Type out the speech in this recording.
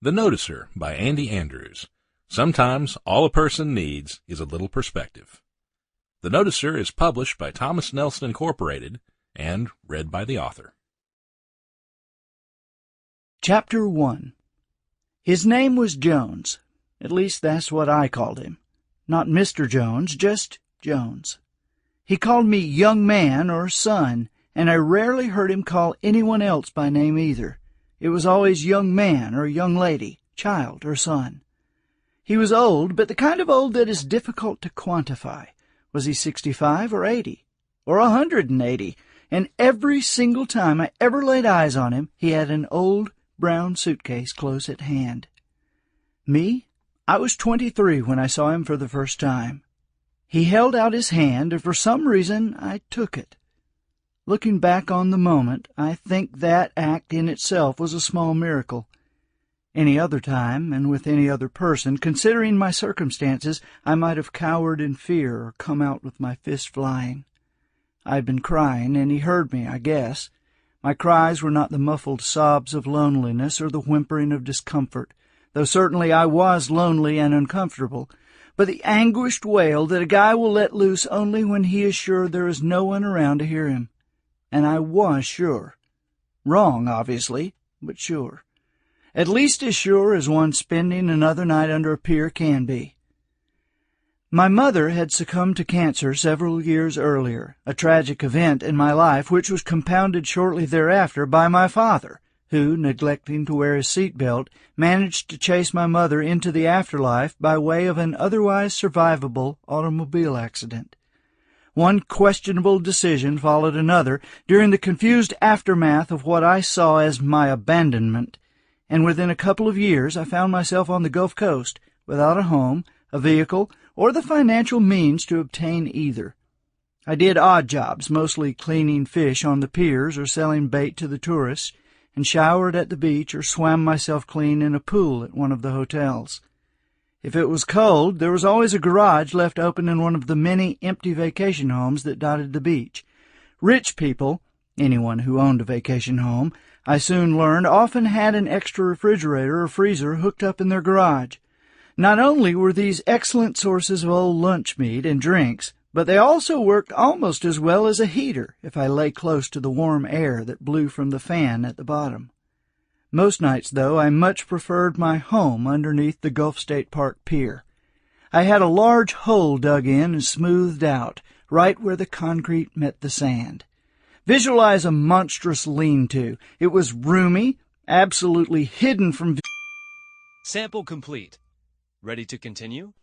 The Noticer by Andy Andrews. Sometimes all a person needs is a little perspective. The Noticer is published by Thomas Nelson Incorporated and read by the author. Chapter 1. His name was Jones. At least that's what I called him. Not Mr. Jones, just Jones. He called me young man or son, and I rarely heard him call anyone else by name either. It was always young man or young lady, child or son. He was old, but the kind of old that is difficult to quantify. Was he 65 or 80? Or 180? And every single time I ever laid eyes on him, he had an old brown suitcase close at hand. Me? I was 23 when I saw him for the first time. He held out his hand, and for some reason I took it. Looking back on the moment, I think that act in itself was a small miracle. Any other time, and with any other person, considering my circumstances, I might have cowered in fear or come out with my fist flying. I had been crying, and he heard me, I guess. My cries were not the muffled sobs of loneliness or the whimpering of discomfort, though certainly I was lonely and uncomfortable, but the anguished wail that a guy will let loose only when he is sure there is no one around to hear him. And I was sure. Wrong, obviously, but sure. At least as sure as one spending another night under a pier can be. My mother had succumbed to cancer several years earlier, a tragic event in my life which was compounded shortly thereafter by my father, who, neglecting to wear his seat-belt, managed to chase my mother into the afterlife by way of an otherwise survivable automobile accident. One questionable decision followed another during the confused aftermath of what I saw as my abandonment, and within a couple of years I found myself on the Gulf Coast, without a home, a vehicle, or the financial means to obtain either. I did odd jobs, mostly cleaning fish on the piers or selling bait to the tourists, and showered at the beach or swam myself clean in a pool at one of the hotels. If it was cold, there was always a garage left open in one of the many empty vacation homes that dotted the beach. Rich people, anyone who owned a vacation home, I soon learned, often had an extra refrigerator or freezer hooked up in their garage. Not only were these excellent sources of old lunch meat and drinks, but they also worked almost as well as a heater if I lay close to the warm air that blew from the fan at the bottom. Most nights, though, I much preferred my home underneath the Gulf State Park Pier. I had a large hole dug in and smoothed out, right where the concrete met the sand. Visualize a monstrous lean-to. It was roomy, absolutely hidden from... Sample complete. Ready to continue?